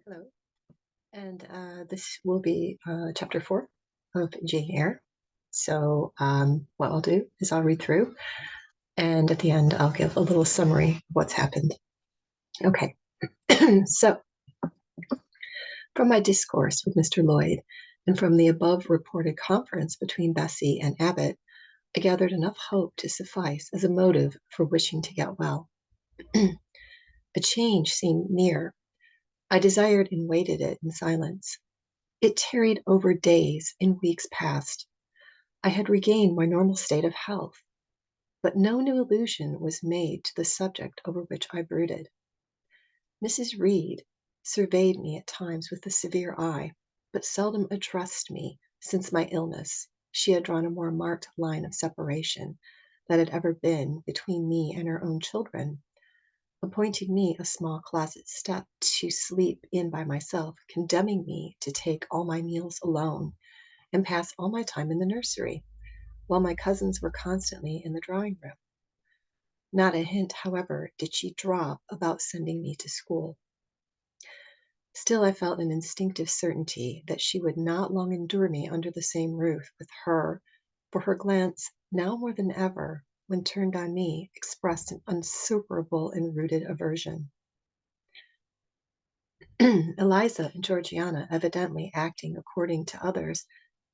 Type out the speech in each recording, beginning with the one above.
Hello, and this will be chapter 4 of Jane Eyre. So, what I'll do is I'll read through, and at the end, I'll give a little summary of what's happened. Okay, so from my discourse with Mr. Lloyd and from the above reported conference between Bessie and Abbot, I gathered enough hope to suffice as a motive for wishing to get well. A change seemed near. I desired and waited it in silence. It tarried over days and weeks past. I had regained my normal state of health, but no new allusion was made to the subject over which I brooded. Mrs. Reed surveyed me at times with a severe eye, but seldom addressed me since my illness. She had drawn a more marked line of separation than had ever been between me and her own children, appointing me a small closet step to sleep in by myself, condemning me to take all my meals alone and pass all my time in the nursery, while my cousins were constantly in the drawing room. Not a hint, however, did she drop about sending me to school. Still, I felt an instinctive certainty that she would not long endure me under the same roof with her, for her glance, now more than ever, when turned on me, expressed an unsuperable and rooted aversion. Eliza and Georgiana, evidently acting according to others,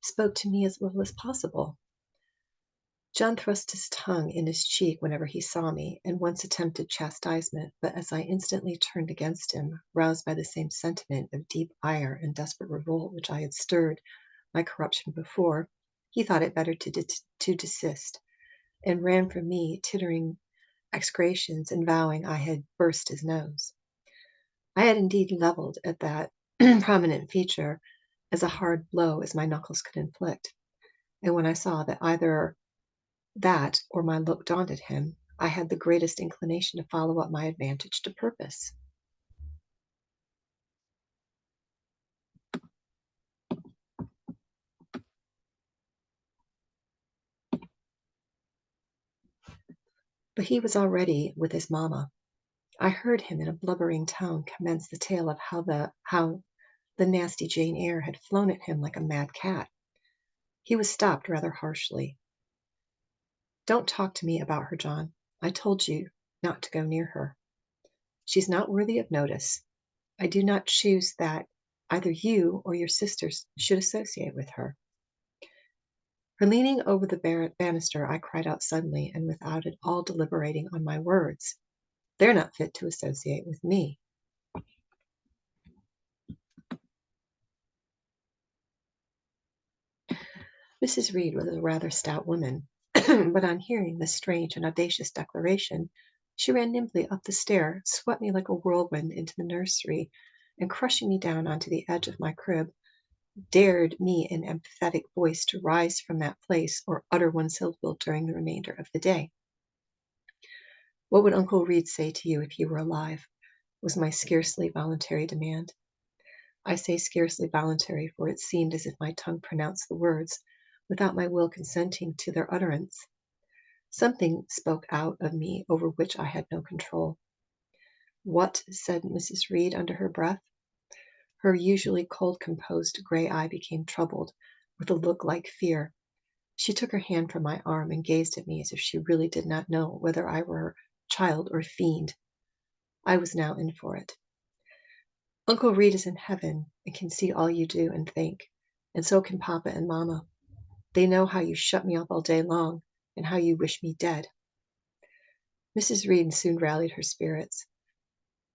spoke to me as little as possible. John thrust his tongue in his cheek whenever he saw me, and once attempted chastisement, but as I instantly turned against him, roused by the same sentiment of deep ire and desperate revolt which I had stirred my corruption before, he thought it better to desist, and ran from me, tittering execrations and vowing I had burst his nose. I had indeed levelled at that prominent feature as a hard blow as my knuckles could inflict, and when I saw that either that or my look daunted him, I had the greatest inclination to follow up my advantage to purpose. But he was already with his mamma. I heard him in a blubbering tone commence the tale of how the nasty Jane Eyre had flown at him like a mad cat. He was stopped rather harshly. Don't talk to me about her, John. I told you not to go near her. She's not worthy of notice. I do not choose that either you or your sisters should associate with her. For leaning over the banister, I cried out suddenly and without at all deliberating on my words, "They're not fit to associate with me." Mrs. Reed was a rather stout woman, but on hearing this strange and audacious declaration, she ran nimbly up the stair, swept me like a whirlwind into the nursery, and crushing me down onto the edge of my crib, dared me in emphatic voice to rise from that place or utter one syllable during the remainder of the day. "What would Uncle Reed say to you if he were alive?" was my scarcely voluntary demand. I say scarcely voluntary, for it seemed as if my tongue pronounced the words without my will consenting to their utterance. Something spoke out of me over which I had no control. "What?" said Mrs. Reed under her breath. Her usually cold, composed gray eye became troubled with a look like fear. She took her hand from my arm and gazed at me as if she really did not know whether I were child or fiend. I was now in for it. "Uncle Reed is in heaven and can see all you do and think, and so can Papa and Mamma. They know how you shut me up all day long and how you wish me dead." Mrs. Reed soon rallied her spirits.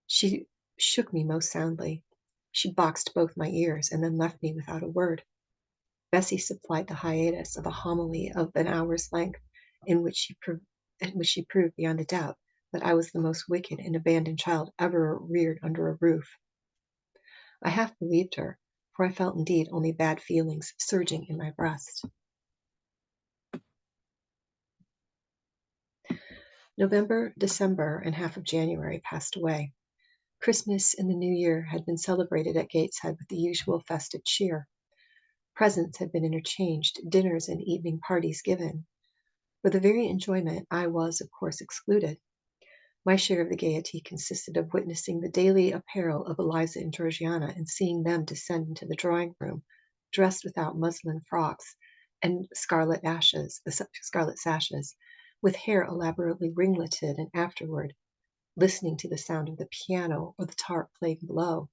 She shook me most soundly. She boxed both my ears and then left me without a word. Bessie supplied the hiatus of a homily of an hour's length, in which she proved beyond a doubt that I was the most wicked and abandoned child ever reared under a roof. I half believed her, for I felt indeed only bad feelings surging in my breast. November, December, and half of January passed away. Christmas and the New Year had been celebrated at Gateshead with the usual festive cheer. Presents had been interchanged, dinners and evening parties given. For the very enjoyment I was, of course, excluded. My share of the gaiety consisted of witnessing the daily apparel of Eliza and Georgiana and seeing them descend into the drawing room, dressed without muslin frocks and scarlet sashes, with hair elaborately ringleted, and afterward listening to the sound of the piano or the tarp playing below,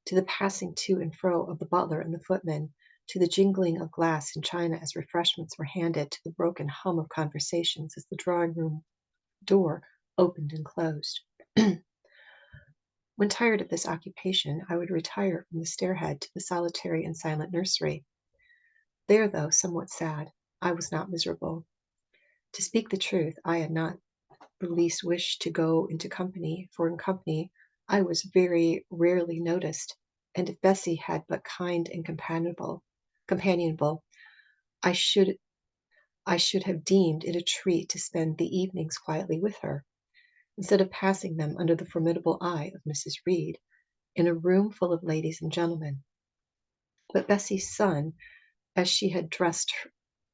to the passing to and fro of the butler and the footman, to the jingling of glass and china as refreshments were handed, to the broken hum of conversations as the drawing room door opened and closed. When tired of this occupation, I would retire from the stairhead to the solitary and silent nursery. There, though somewhat sad, I was not miserable. To speak the truth, I had not the least wish to go into company, for in company I was very rarely noticed, and if Bessy had but kind and companionable, I should I should have deemed it a treat to spend the evenings quietly with her, instead of passing them under the formidable eye of Mrs. Reed, in a room full of ladies and gentlemen. But Bessy's son, as she had dressed her,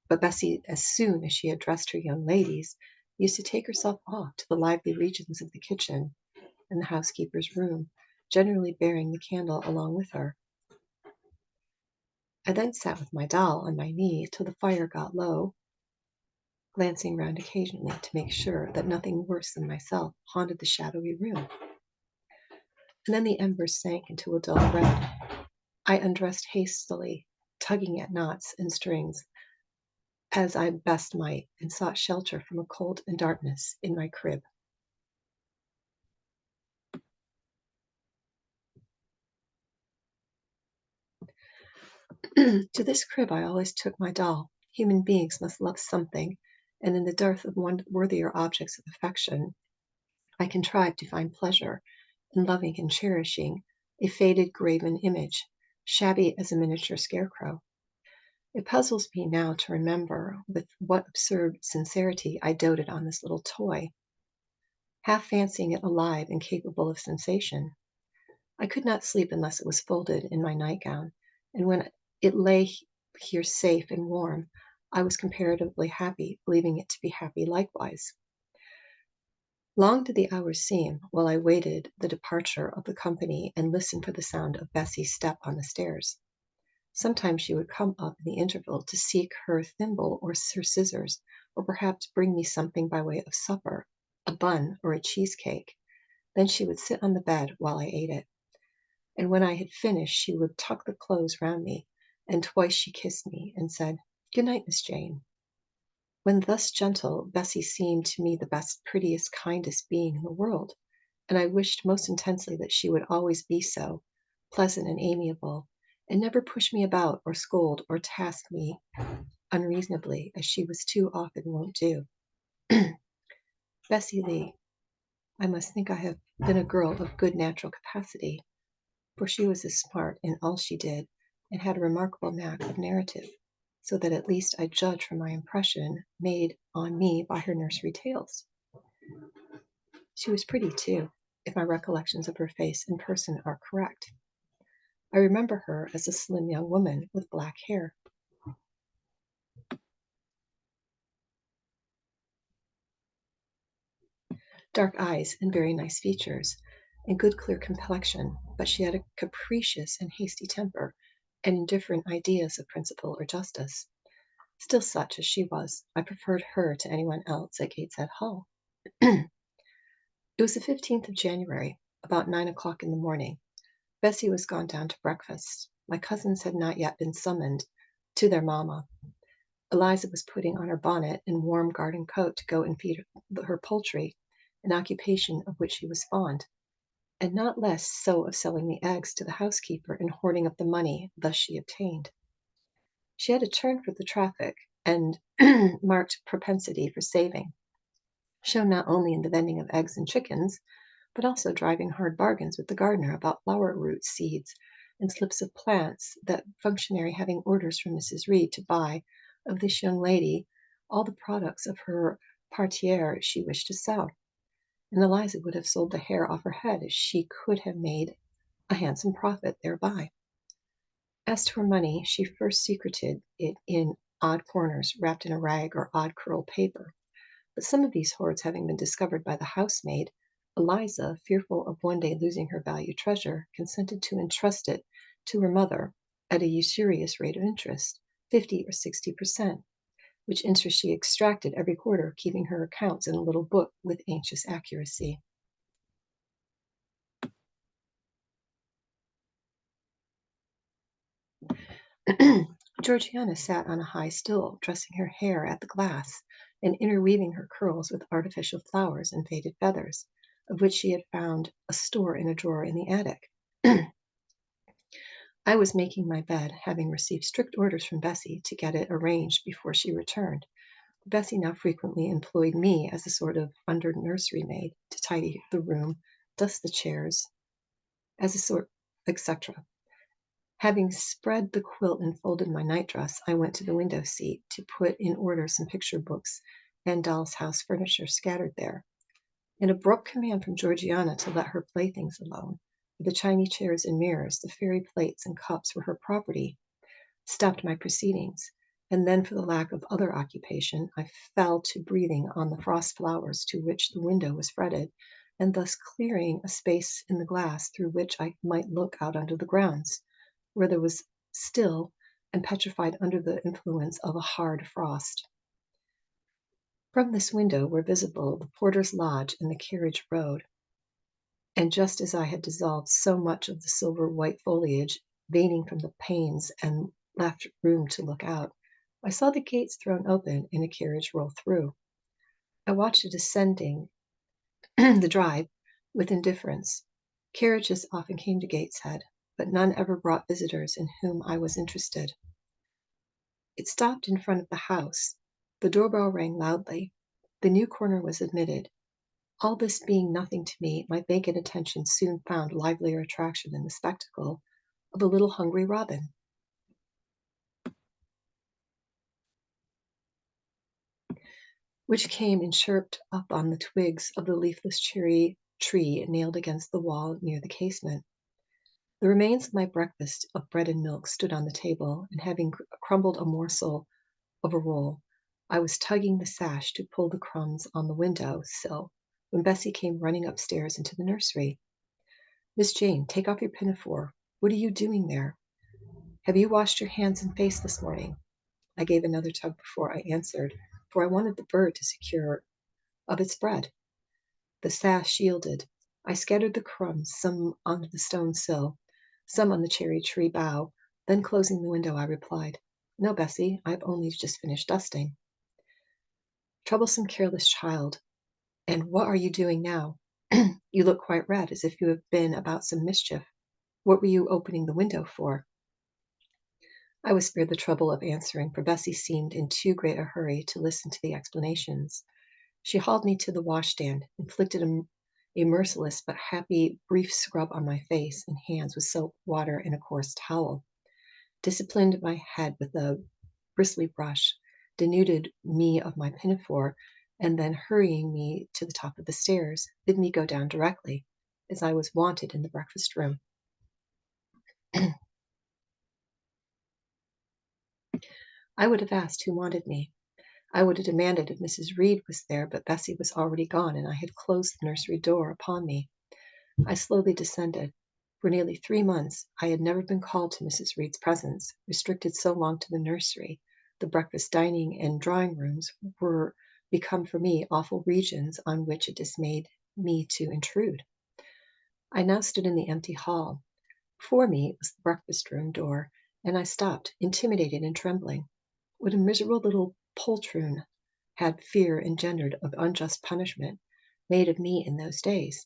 but Bessy, as soon as she had dressed her young ladies, used to take herself off to the lively regions of the kitchen and the housekeeper's room, generally bearing the candle along with her. I then sat with my doll on my knee till the fire got low, glancing round occasionally to make sure that nothing worse than myself haunted the shadowy room. And then the embers sank into a dull red. I undressed hastily, tugging at knots and strings as I best might, and sought shelter from a cold and darkness in my crib. To this crib I always took my doll. Human beings must love something, and in the dearth of one worthier objects of affection, I contrived to find pleasure in loving and cherishing a faded graven image, shabby as a miniature scarecrow. It puzzles me now to remember with what absurd sincerity I doted on this little toy, half fancying it alive and capable of sensation. I could not sleep unless it was folded in my nightgown, and when it lay here safe and warm, I was comparatively happy, believing it to be happy likewise. Long did the hours seem while I waited the departure of the company and listened for the sound of Bessy's step on the stairs. Sometimes she would come up in the interval to seek her thimble or her scissors, or perhaps bring me something by way of supper, a bun or a cheesecake. Then she would sit on the bed while I ate it, and when I had finished she would tuck the clothes round me, and twice she kissed me and said, "Good night, Miss Jane." When thus gentle, Bessy seemed to me the best, prettiest, kindest being in the world, and I wished most intensely that she would always be so, pleasant and amiable, and never push me about or scold or task me unreasonably, as she was too often wont do. Bessy Lee, I must think I have been a girl of good natural capacity, for she was as smart in all she did, and had a remarkable knack of narrative, so that at least I judge from my impression made on me by her nursery tales. She was pretty, too, if my recollections of her face and person are correct. I remember her as a slim young woman with black hair. Dark eyes and very nice features, and good clear complexion, but she had a capricious and hasty temper, and indifferent ideas of principle or justice. Still, such as she was, I preferred her to anyone else at Gateshead Hall. It was the 15th of January, about 9 o'clock in the morning. Bessy was gone down to breakfast. My cousins had not yet been summoned to their mamma. Eliza was putting on her bonnet and warm garden coat to go and feed her poultry, an occupation of which she was fond, and not less so of selling the eggs to the housekeeper and hoarding up the money thus she obtained. She had a turn for the traffic and marked propensity for saving, shown not only in the vending of eggs and chickens, but also driving hard bargains with the gardener about flower root seeds and slips of plants, that functionary having orders from Mrs. Reed to buy of this young lady all the products of her parterre she wished to sell, and Eliza would have sold the hair off her head if she could have made a handsome profit thereby. As to her money, she first secreted it in odd corners wrapped in a rag or odd curl paper, but some of these hoards having been discovered by the housemaid, Eliza, fearful of one day losing her valued treasure, consented to entrust it to her mother at a usurious rate of interest, 50 or 60%, which interest she extracted every quarter, keeping her accounts in a little book with anxious accuracy. Georgiana sat on a high stool, dressing her hair at the glass, and interweaving her curls with artificial flowers and faded feathers, of which she had found a store in a drawer in the attic. I was making my bed, having received strict orders from Bessie to get it arranged before she returned. Bessie now frequently employed me as a sort of under nursery maid to tidy the room, dust the chairs, as a sort, etc. Having spread the quilt and folded my nightdress, I went to the window seat to put in order some picture books and doll's house furniture scattered there. An abrupt command from Georgiana to let her playthings alone, for the china chairs and mirrors, the fairy plates and cups were her property, stopped my proceedings, and then for the lack of other occupation, I fell to breathing on the frost flowers to which the window was fretted, and thus clearing a space in the glass through which I might look out onto the grounds, where there was still and petrified under the influence of a hard frost. From this window were visible the porter's lodge and the carriage road, and just as I had dissolved so much of the silver white foliage veining from the panes and left room to look out, I saw the gates thrown open and a carriage roll through. I watched it ascending the drive with indifference. Carriages often came to Gateshead, but none ever brought visitors in whom I was interested. It stopped in front of the house. The doorbell rang loudly. The new corner was admitted. All this being nothing to me, my vacant attention soon found livelier attraction in the spectacle of a little hungry robin, which came and chirped up on the twigs of the leafless cherry tree nailed against the wall near the casement. The remains of my breakfast of bread and milk stood on the table, and having crumbled a morsel of a roll, I was tugging the sash to pull the crumbs on the window sill when Bessie came running upstairs into the nursery. "Miss Jane, take off your pinafore. What are you doing there? Have you washed your hands and face this morning?" I gave another tug before I answered, for I wanted the bird to secure of its bread. The sash yielded. I scattered the crumbs, some on the stone sill, some on the cherry tree bough. Then closing the window, I replied, "No, Bessie, I've only just finished dusting." "Troublesome, careless child. And what are you doing now? You look quite red, as if you have been about some mischief. What were you opening the window for?" I was spared the trouble of answering, for Bessie seemed in too great a hurry to listen to the explanations. She hauled me to the washstand, inflicted a merciless but happy brief scrub on my face and hands with soap, water, and a coarse towel, disciplined my head with a bristly brush, denuded me of my pinafore, and then hurrying me to the top of the stairs, bid me go down directly, as I was wanted in the breakfast room. I would have asked who wanted me. I would have demanded if Mrs. Reed was there, but Bessie was already gone, and I had closed the nursery door upon me. I slowly descended. For nearly 3 months I had never been called to Mrs. Reed's presence, restricted so long to the nursery. The breakfast, dining, and drawing rooms were become for me awful regions on which it dismayed me to intrude. I now stood in the empty hall. Before me was the breakfast room door, and I stopped, intimidated and trembling. What a miserable little poltroon had fear engendered of unjust punishment made of me in those days!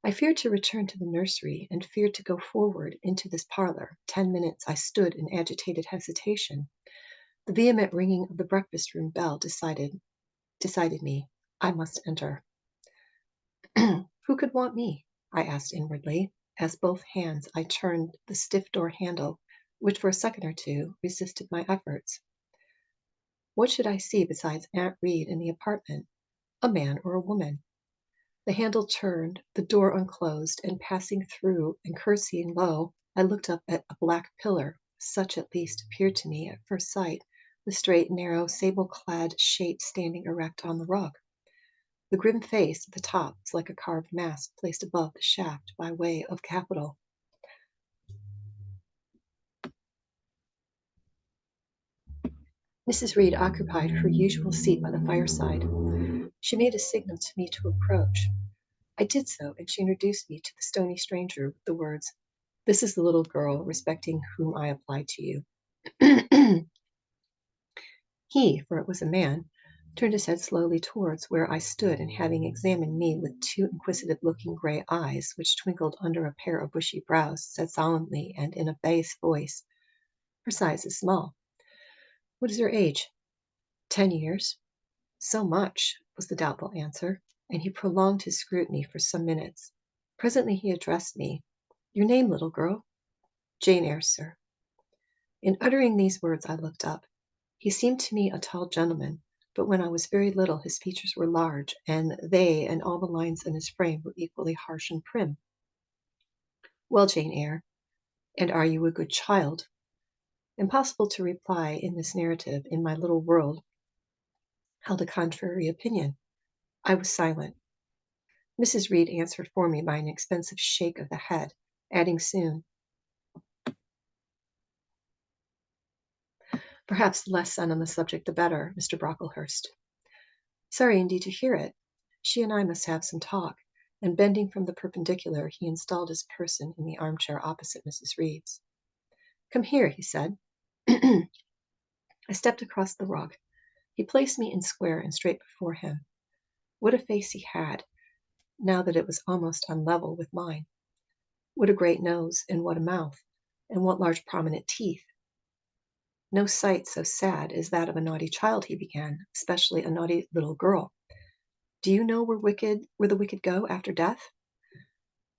I feared to return to the nursery, and feared to go forward into this parlor. 10 minutes I stood in agitated hesitation. The vehement ringing of the breakfast room bell decided me. I must enter. Who could want me? I asked inwardly, as both hands I turned the stiff door handle, which for a second or two resisted my efforts. What should I see besides Aunt Reed in the apartment? A man or a woman? The handle turned, the door unclosed, and passing through and curtseying low, I looked up at a black pillar. Such at least appeared to me at first sight, the straight, narrow, sable-clad shape standing erect on the rug. The grim face at the top was like a carved mask placed above the shaft by way of capital. Mrs. Reed occupied her usual seat by the fireside. She made a signal to me to approach. I did so, and she introduced me to the stony stranger with the words, "This is the little girl respecting whom I apply to you." He, for it was a man, turned his head slowly towards where I stood, and having examined me with two inquisitive-looking gray eyes, which twinkled under a pair of bushy brows, said solemnly and in a bass voice, "Her size is small. What is her age?" "10 years." "So much," was the doubtful answer, and he prolonged his scrutiny for some minutes. Presently he addressed me. "Your name, little girl?" "Jane Eyre, sir." In uttering these words I looked up. He seemed to me a tall gentleman, but when I was very little his features were large, and they and all the lines in his frame were equally harsh and prim. "Well, Jane Eyre, and are you a good child?" Impossible to reply in this narrative. In my little world held a contrary opinion. I was silent. Mrs. Reed answered for me by an expensive shake of the head, adding soon, "Perhaps less said on the subject the better, Mr. Brocklehurst." "Sorry indeed to hear it. She and I must have some talk." And bending from the perpendicular, he installed his person in the armchair opposite Mrs. Reed's. "Come here," he said. I stepped across the rug. He placed me in square and straight before him. What a face he had, now that it was almost on level with mine! What a great nose, and what a mouth, and what large prominent teeth! "No sight so sad as that of a naughty child," he began, "especially a naughty little girl. Do you know where the wicked go after death?"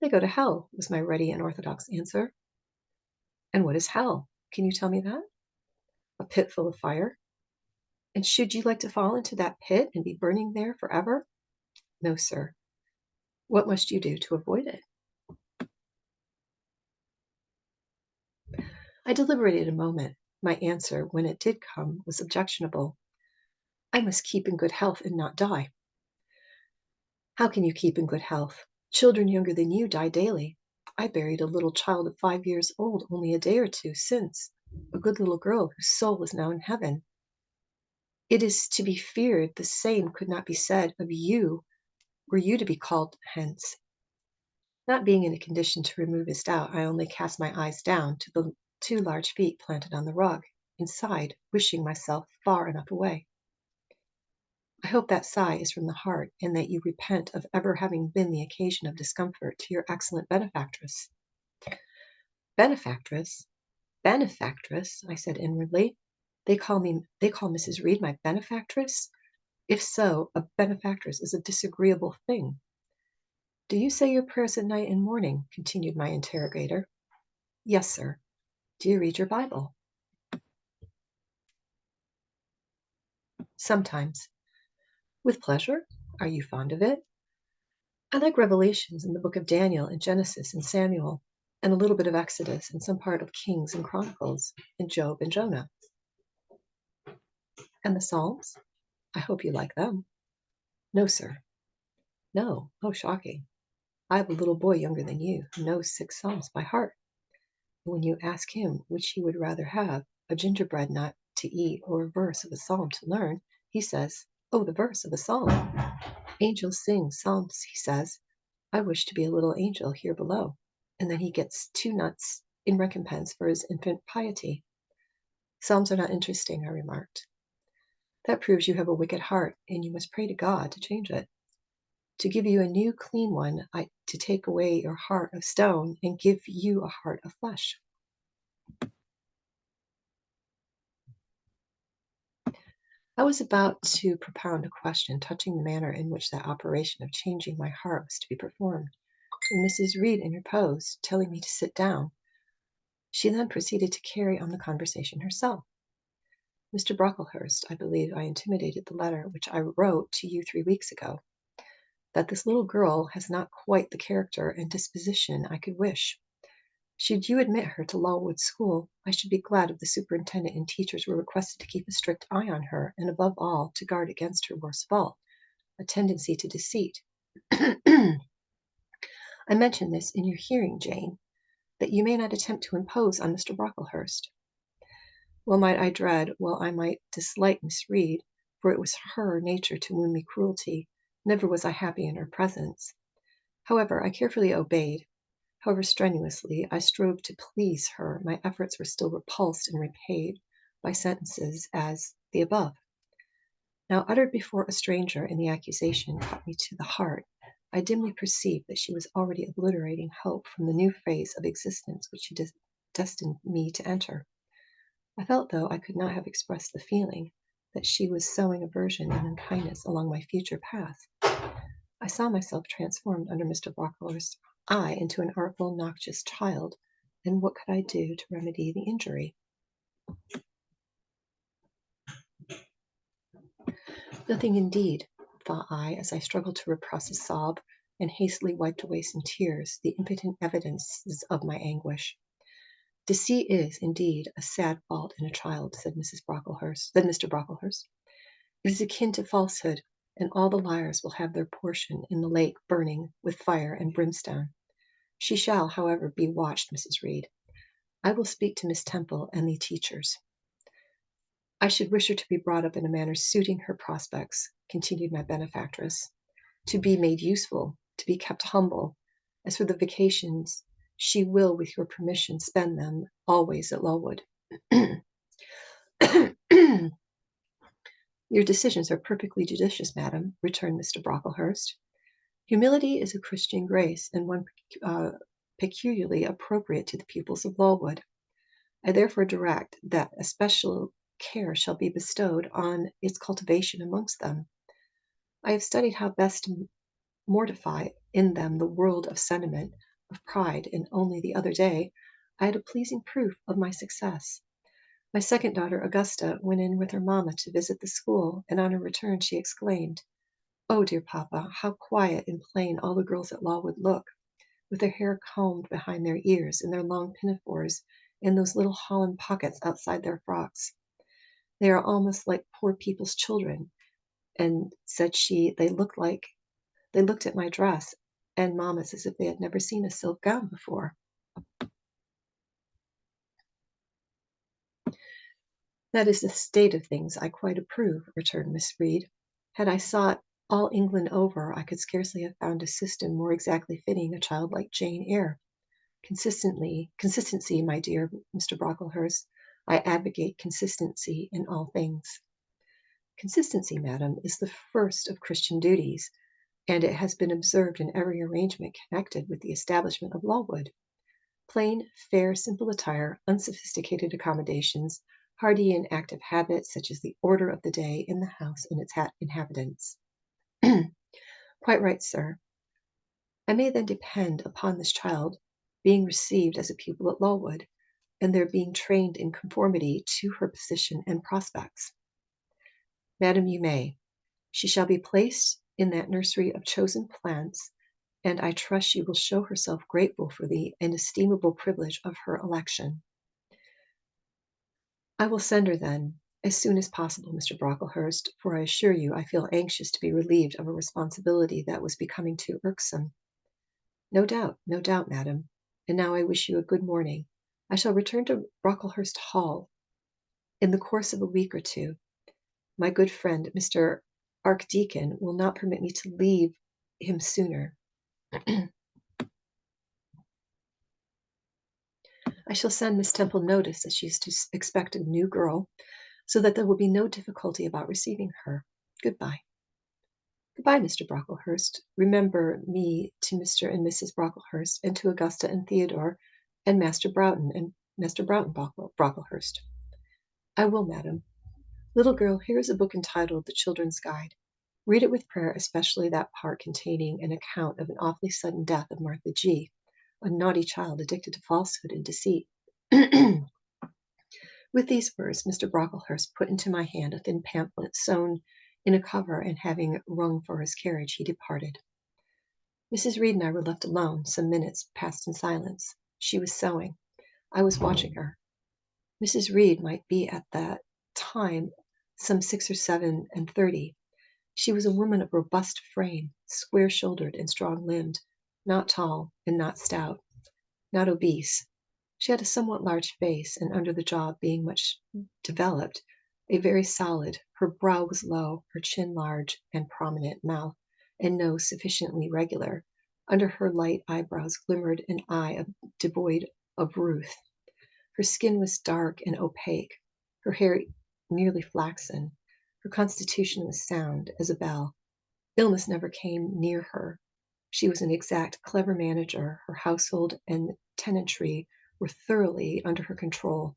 "They go to hell," was my ready and orthodox answer. "And what is hell? Can you tell me that?" "A pit full of fire." "And should you like to fall into that pit and be burning there forever?" "No, sir." "What must you do to avoid it?" I deliberated a moment. My answer, when it did come, was objectionable. "I must keep in good health and not die." "How can you keep in good health? Children younger than you die daily. I buried a little child of 5 years old only a day or two since, a good little girl whose soul is now in heaven. It is to be feared the same could not be said of you were you to be called hence." Not being in a condition to remove his doubt, I only cast my eyes down to the two large feet planted on the rug, and sighed, wishing myself far enough away. I hope that sigh is from the heart, and that you repent of ever having been the occasion of discomfort to your excellent benefactress." "Benefactress? Benefactress?" I said inwardly. They call Mrs. Reed my benefactress? If so, a benefactress is a disagreeable thing. "Do you say your prayers at night and morning?" continued my interrogator. "Yes, sir." "Do you read your Bible?" "Sometimes." "With pleasure? Are you fond of it?" "I like Revelations and the book of Daniel and Genesis and Samuel, and a little bit of Exodus and some part of Kings and Chronicles, and Job and Jonah." "And the Psalms? I hope you like them." "No, sir." "No? Oh, shocking. I have a little boy younger than you who knows 6 Psalms by heart. And when you ask him which he would rather have, a gingerbread nut to eat or a verse of a psalm to learn, he says, 'Oh, the verse of a psalm. Angels sing psalms,' he says. 'I wish to be a little angel here below.' And then he gets 2 nuts in recompense for his infant piety." "Psalms are not interesting," I remarked. "That proves you have a wicked heart, and you must pray to God to change it. To give you a new clean one, to take away your heart of stone and give you a heart of flesh." I was about to propound a question touching the manner in which that operation of changing my heart was to be performed, when Mrs. Reed interposed, telling me to sit down. She then proceeded to carry on the conversation herself. "Mr. Brocklehurst, I believe I intimated the letter which I wrote to you 3 weeks ago, that this little girl has not quite the character and disposition I could wish. Should you admit her to Lawwood School, I should be glad if the superintendent and teachers were requested to keep a strict eye on her, and above all, to guard against her worst fault, a tendency to deceit. I mention this in your hearing, Jane, that you may not attempt to impose on Mr. Brocklehurst. Well might I dread, well I might dislike Miss Reed, for it was her nature to wound me cruelty. Never was I happy in her presence. However, I carefully obeyed. However strenuously I strove to please her, my efforts were still repulsed and repaid by sentences as the above. Now, uttered before a stranger, and the accusation cut me to the heart. I dimly perceived that she was already obliterating hope from the new phase of existence which she destined me to enter. I felt, though I could not have expressed the feeling, that she was sowing aversion and unkindness along my future path. I saw myself transformed under Mr. Brocklehurst's eye into an artful, noxious child, and what could I do to remedy the injury? Nothing indeed, thought I, as I struggled to repress a sob and hastily wiped away some tears, the impotent evidences of my anguish. Deceit is, indeed, a sad fault in a child, said Mr. Brocklehurst. It is akin to falsehood, and all the liars will have their portion in the lake burning with fire and brimstone. She shall, however, be watched, Mrs. Reed. I will speak to Miss Temple and the teachers. I should wish her to be brought up in a manner suiting her prospects, continued my benefactress, to be made useful, to be kept humble. As for the vacations, she will, with your permission, spend them always at Lowood. Your decisions are perfectly judicious, madam, returned Mr. Brocklehurst. Humility is a Christian grace, and one peculiarly appropriate to the pupils of Lowood. I therefore direct that especial care shall be bestowed on its cultivation amongst them. I have studied how best to mortify in them the world of sentiment, of pride, and only the other day I had a pleasing proof of my success. My second daughter, Augusta, went in with her mamma to visit the school, and on her return she exclaimed, "Oh, dear papa, how quiet and plain all the girls at Lowood look, with their hair combed behind their ears, and their long pinafores in those little holland pockets outside their frocks. They are almost like poor people's children." And said she, they looked at my dress and mamma's as if they had never seen a silk gown before. That is the state of things I quite approve, returned Miss Reed. Had I sought all England over, I could scarcely have found a system more exactly fitting a child like Jane Eyre. Consistency, my dear Mr. Brocklehurst. I advocate consistency in all things. Consistency, madam, is the first of Christian duties, and it has been observed in every arrangement connected with the establishment of Lowood. Plain, fair, simple attire, unsophisticated accommodations, hardy and active habits, such as the order of the day in the house and its inhabitants. Quite right, sir. I may then depend upon this child being received as a pupil at Lowood, and their being trained in conformity to her position and prospects. Madam, you may. She shall be placed in that nursery of chosen plants, and I trust she will show herself grateful for the inestimable privilege of her election. I will send her, then, as soon as possible, Mr. Brocklehurst, for I assure you I feel anxious to be relieved of a responsibility that was becoming too irksome. No doubt, madam. And now I wish you a good morning. I shall return to Brocklehurst Hall in the course of a week or two. My good friend, Mr. Archdeacon, will not permit me to leave him sooner. I shall send Miss Temple notice that she is to expect a new girl, so that there will be no difficulty about receiving her. Goodbye. Goodbye, Mr. Brocklehurst. Remember me to Mr. and Mrs. Brocklehurst, and to Augusta and Theodore, and Master Broughton and Master Broughton Brocklehurst. I will, madam. Little girl, here is a book entitled The Children's Guide. Read it with prayer, especially that part containing an account of an awfully sudden death of Martha G., a naughty child addicted to falsehood and deceit. With these words, Mr. Brocklehurst put into my hand a thin pamphlet sewn in a cover, and having rung for his carriage, he departed. Mrs. Reed and I were left alone. Some minutes passed in silence. She was sewing. I was watching her. Mrs. Reed might be at that time some 6 or 7 and 30. She was a woman of robust frame, square-shouldered and strong-limbed, not tall and not stout, not obese. She had a somewhat large face, and under the jaw being much developed, a very solid. Her brow was low, her chin large and prominent, mouth and nose sufficiently regular. Under her light eyebrows glimmered an eye devoid of ruth. Her skin was dark and opaque, her hair nearly flaxen. Her constitution was sound as a bell. Illness never came near her. She was an exact, clever manager. Her household and tenantry were thoroughly under her control.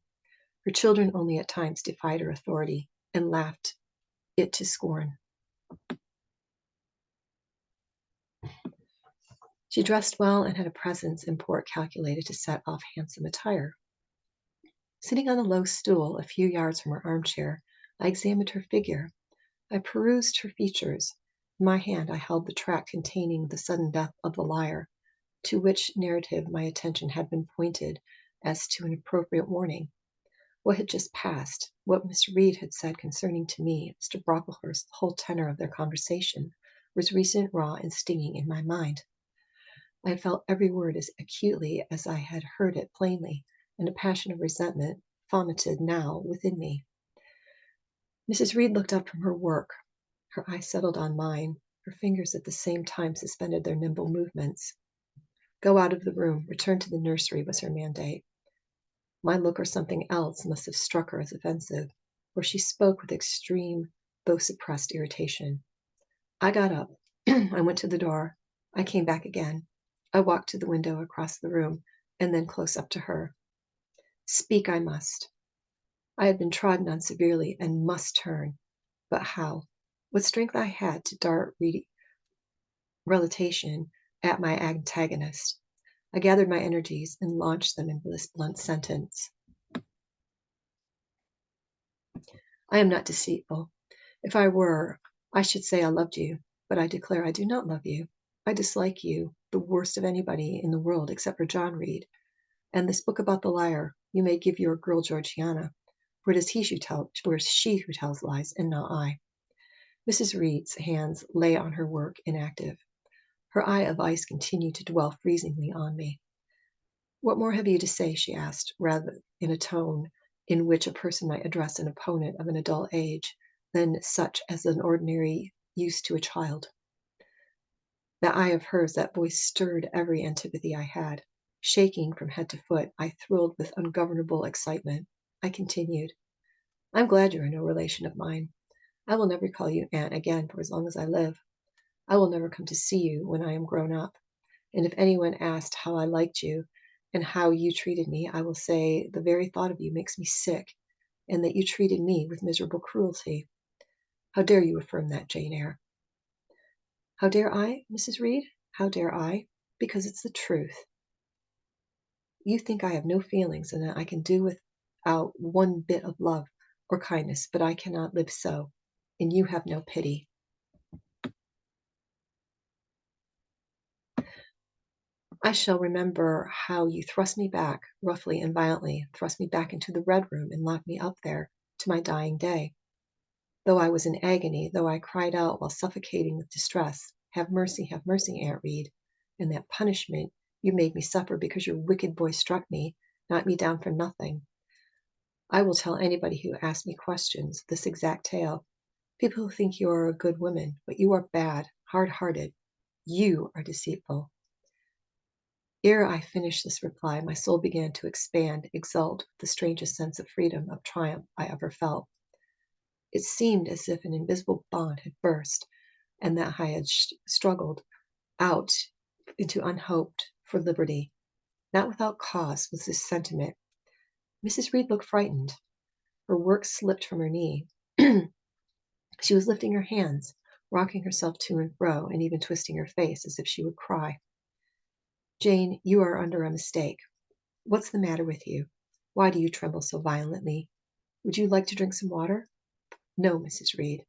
Her children only at times defied her authority and laughed it to scorn. She dressed well and had a presence and port calculated to set off handsome attire. Sitting on a low stool a few yards from her armchair, I examined her figure. I perused her features. In my hand I held the tract containing the sudden death of the liar, to which narrative my attention had been pointed as to an appropriate warning. What had just passed, what Miss Reed had said concerning to me, Mr. Brocklehurst, the whole tenor of their conversation, was recent, raw, and stinging in my mind. I had felt every word as acutely as I had heard it plainly, and a passion of resentment fomented now within me. Mrs. Reed looked up from her work. Her eye settled on mine. Her fingers at the same time suspended their nimble movements. Go out of the room, return to the nursery, was her mandate. My look or something else must have struck her as offensive, for she spoke with extreme, though suppressed irritation. I got up. I went to the door. I came back again. I walked to the window across the room, and then close up to her. Speak I must. I had been trodden on severely and must turn. But how? What strength I had to dart relutation at my antagonist. I gathered my energies and launched them into this blunt sentence. I am not deceitful. If I were, I should say I loved you, but I declare I do not love you. I dislike you, the worst of anybody in the world except for John Reed. And this book about the liar, you may give your girl Georgiana, for it is she who tells lies, and not I. Mrs. Reed's hands lay on her work, inactive. Her eye of ice continued to dwell freezingly on me. What more have you to say? She asked, rather in a tone in which a person might address an opponent of an adult age than such as an ordinary used to a child. That eye of hers, that voice stirred every antipathy I had. Shaking from head to foot, I thrilled with ungovernable excitement. I continued, I'm glad you are no relation of mine. I will never call you aunt again for as long as I live. I will never come to see you when I am grown up. And if anyone asked how I liked you and how you treated me, I will say the very thought of you makes me sick, and that you treated me with miserable cruelty. How dare you affirm that, Jane Eyre? How dare I, Mrs. Reed? How dare I? Because it's the truth. You think I have no feelings and that I can do without one bit of love or kindness, but I cannot live so, and you have no pity. I shall remember how you thrust me back, roughly and violently, thrust me back into the red room and locked me up there to my dying day. Though I was in agony, though I cried out while suffocating with distress, have mercy, Aunt Reed, and that punishment you made me suffer because your wicked boy struck me, knocked me down for nothing. I will tell anybody who asks me questions this exact tale. People who think you are a good woman, but you are bad, hard-hearted. You are deceitful. Ere I finished this reply, my soul began to expand, exult with the strangest sense of freedom, of triumph I ever felt. It seemed as if an invisible bond had burst, and that I had struggled out into unhoped for liberty. Not without cause was this sentiment. Mrs. Reed looked frightened. Her work slipped from her knee. She was lifting her hands, rocking herself to and fro, and even twisting her face as if she would cry. Jane, you are under a mistake. What's the matter with you? Why do you tremble so violently? Would you like to drink some water? No, Mrs. Reed.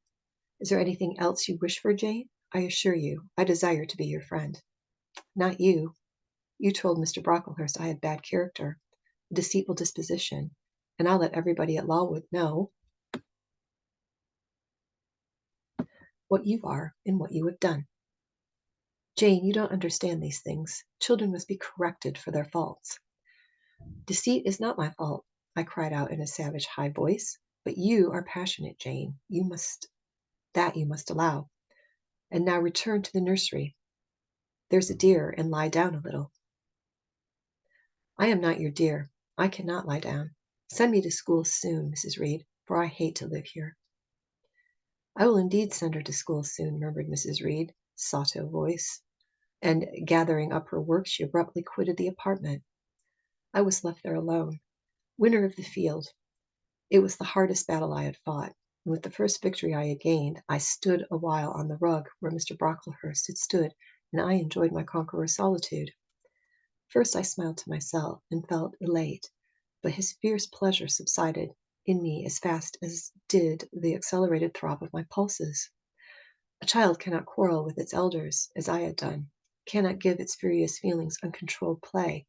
Is there anything else you wish for, Jane? I assure you, I desire to be your friend. Not you. You told Mr. Brocklehurst I had bad character, a deceitful disposition, and I'll let everybody at Lawwood know what you are and what you have done. Jane, you don't understand these things. Children must be corrected for their faults. Deceit is not my fault, I cried out in a savage high voice. But you are passionate, Jane. You must allow. And now return to the nursery. There's a dear, and lie down a little. I am not your dear. I cannot lie down. Send me to school soon, Mrs. Reed, for I hate to live here. I will indeed send her to school soon, murmured Mrs. Reed, sotto voice, and gathering up her work, she abruptly quitted the apartment. I was left there alone, winner of the field. It was the hardest battle I had fought, and with the first victory I had gained, I stood a while on the rug where Mr. Brocklehurst had stood, and I enjoyed my conqueror's solitude. First I smiled to myself and felt elate, but his fierce pleasure subsided in me as fast as did the accelerated throb of my pulses. A child cannot quarrel with its elders, as I had done, cannot give its furious feelings uncontrolled play,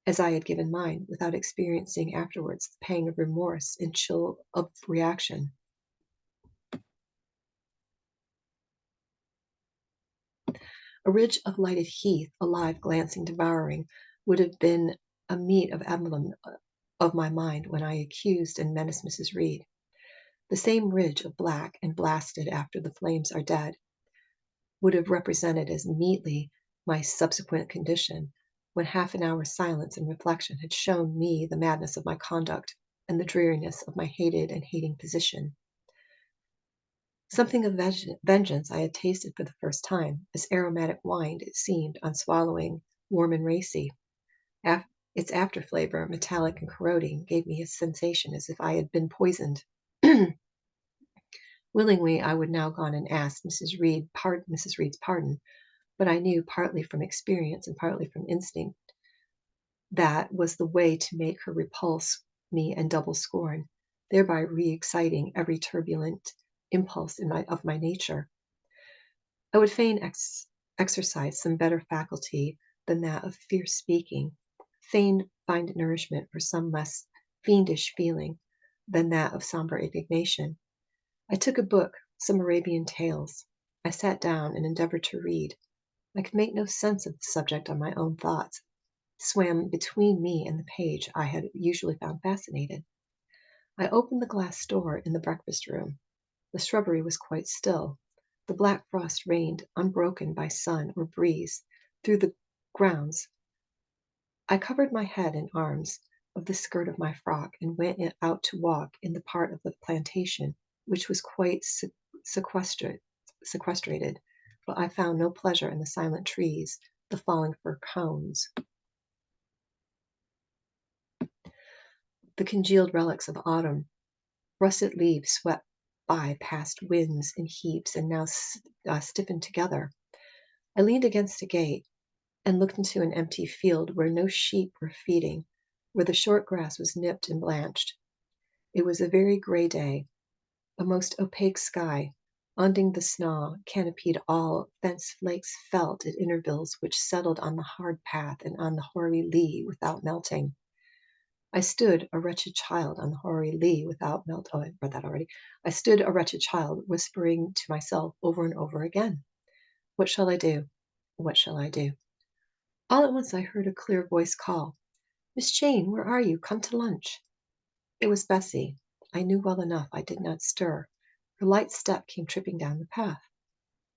as I had given mine, without experiencing afterwards the pang of remorse and chill of reaction. A ridge of lighted heath, alive, glancing, devouring, would have been a meat of emblem of my mind when I accused and menaced Mrs. Reed. The same ridge of black and blasted after the flames are dead would have represented as meetly my subsequent condition, when half an hour's silence and reflection had shown me the madness of my conduct and the dreariness of my hated and hating position. Something of vengeance I had tasted for the first time, as aromatic wine it seemed on swallowing, warm and racy. Its after flavor, metallic and corroding, gave me a sensation as if I had been poisoned. Willingly I would now gone and asked Mrs. Reed's pardon, but I knew, partly from experience and partly from instinct, that was the way to make her repulse me and double scorn, thereby re-exciting every turbulent impulse of my nature. I would fain exercise some better faculty than that of fierce speaking, fain find nourishment for some less fiendish feeling than that of sombre indignation. I took a book, some Arabian tales. I sat down and endeavored to read. I could make no sense of the subject on my own thoughts, swam between me and the page I had usually found fascinated. I opened the glass door in the breakfast room. The shrubbery was quite still. The black frost reigned, unbroken by sun or breeze, through the grounds. I covered my head and arms of the skirt of my frock and went out to walk in the part of the plantation which was quite sequestrated, but I found no pleasure in the silent trees, the falling fir cones, the congealed relics of autumn. Russet leaves swept by past winds in heaps and now stiffened together. I leaned against a gate and looked into an empty field where no sheep were feeding, where the short grass was nipped and blanched. It was a very gray day, a most opaque sky, unding the snow, canopied all fence flakes felt at intervals which settled on the hard path and on the hoary lea without melting. I stood a wretched child on the hoary lea without melt. Oh, I read that already. I stood a wretched child, whispering to myself over and over again, "What shall I do? What shall I do?" All at once I heard a clear voice call, "Miss Jane, where are you? Come to lunch." It was Bessie. I knew well enough I did not stir. Her light step came tripping down the path.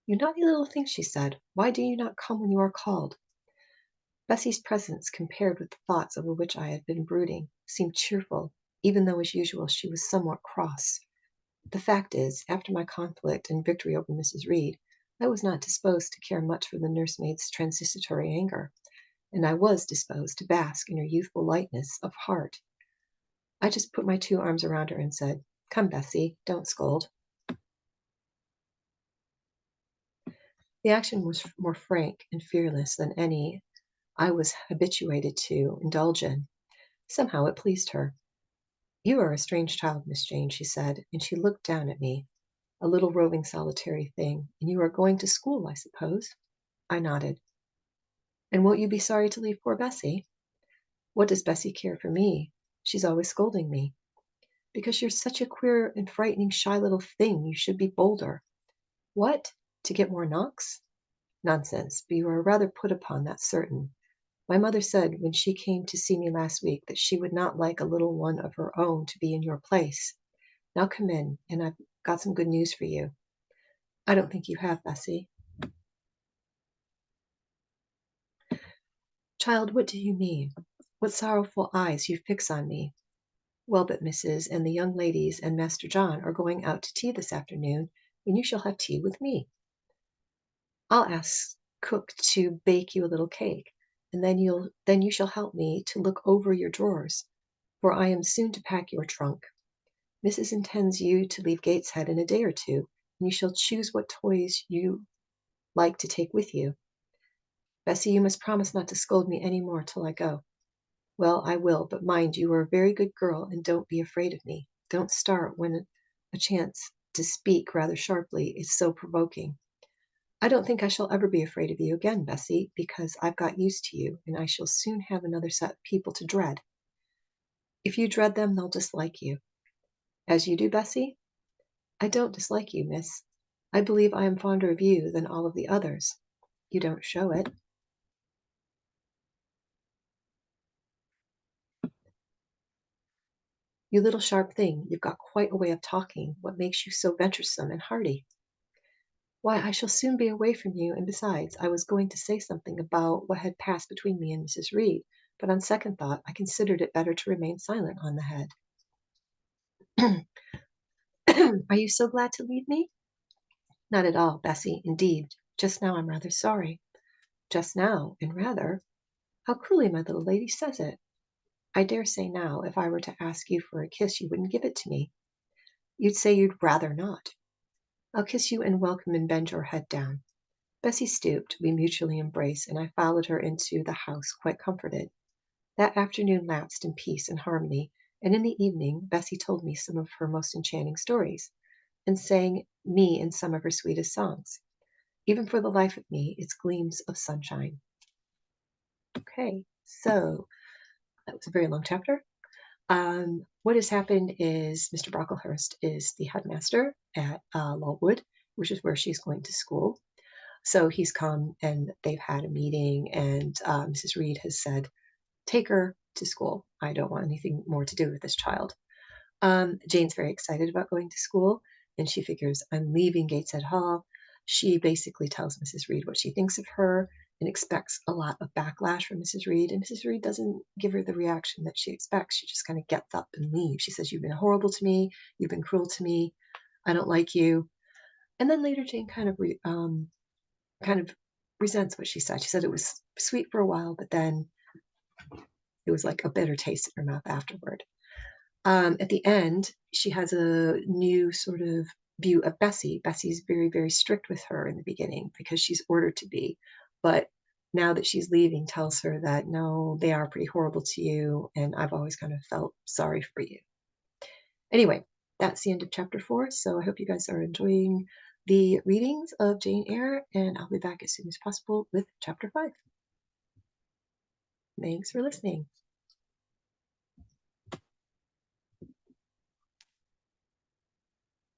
"You naughty little thing," she said. "Why do you not come when you are called?" Bessie's presence, compared with the thoughts over which I had been brooding, seemed cheerful, even though as usual she was somewhat cross. The fact is, after my conflict and victory over Mrs. Reed, I was not disposed to care much for the nursemaid's transitory anger, and I was disposed to bask in her youthful lightness of heart. I just put my 2 arms around her and said, "Come, Bessie, don't scold." The action was more frank and fearless than any I was habituated to indulge in. Somehow it pleased her. "You are a strange child, Miss Jane," she said, and she looked down at me. "A little roving solitary thing, and you are going to school, I suppose?" I nodded. And won't you be sorry to leave poor Bessie? What does Bessie care for me? She's always scolding me. Because you're such a queer and frightening shy little thing, you should be bolder. What? To get more knocks? Nonsense, but you are rather put upon, that's certain. My mother said when she came to see me last week that she would not like a little one of her own to be in your place. Now come in, and I've got some good news for you. I don't think you have, Bessie. Child, what do you mean? What sorrowful eyes you fix on me. Well, but Mrs. and the young ladies and Master John are going out to tea this afternoon, and you shall have tea with me. I'll ask cook to bake you a little cake, and then you shall help me to look over your drawers, for I am soon to pack your trunk. Mrs. intends you to leave Gateshead in a day or two, and you shall choose what toys you like to take with you. Bessie, you must promise not to scold me any more till I go. Well, I will, but mind you are a very good girl, and don't be afraid of me. Don't start when a chance to speak rather sharply is so provoking. I don't think I shall ever be afraid of you again, Bessie, because I've got used to you, and I shall soon have another set of people to dread. If you dread them, they'll dislike you. As you do, Bessie? I don't dislike you, miss. I believe I am fonder of you than all of the others. You don't show it. You little sharp thing, you've got quite a way of talking. What makes you so venturesome and hearty? Why, I shall soon be away from you, and besides, I was going to say something about what had passed between me and Mrs. Reed, but on second thought I considered it better to remain silent on the head. Are you so glad to leave me? Not at all, Bessie, indeed. Just now I'm rather sorry. Just now, and rather. How cruelly my little lady says it. I dare say now, if I were to ask you for a kiss, you wouldn't give it to me. You'd say you'd rather not. I'll kiss you and welcome and bend your head down. Bessie stooped, we mutually embraced, and I followed her into the house quite comforted. That afternoon lapsed in peace and harmony, and in the evening Bessie told me some of her most enchanting stories, and sang me in some of her sweetest songs. Even for the life of me, its gleams of sunshine. Okay, so that was a very long chapter. What has happened is Mr. Brocklehurst is the headmaster at Lulwood, which is where she's going to school. So he's come and they've had a meeting, and Mrs. Reed has said, take her to school. I don't want anything more to do with this child. Jane's very excited about going to school, and she figures, I'm leaving Gateshead Hall. She basically tells Mrs. Reed what she thinks of her and expects a lot of backlash from Mrs. Reed. And Mrs. Reed doesn't give her the reaction that she expects. She just kind of gets up and leaves. She says, you've been horrible to me. You've been cruel to me. I don't like you. And then later, Jane kind of resents what she said. She said it was sweet for a while, but then it was like a bitter taste in her mouth afterward. At the end, she has a new sort of view of Bessie. Bessie's very, very strict with her in the beginning because she's ordered to be. But now that she's leaving, tells her that no, they are pretty horrible to you, and I've always kind of felt sorry for you. Anyway, that's the end of chapter 4. So I hope you guys are enjoying the readings of Jane Eyre, and I'll be back as soon as possible with chapter 5. Thanks for listening.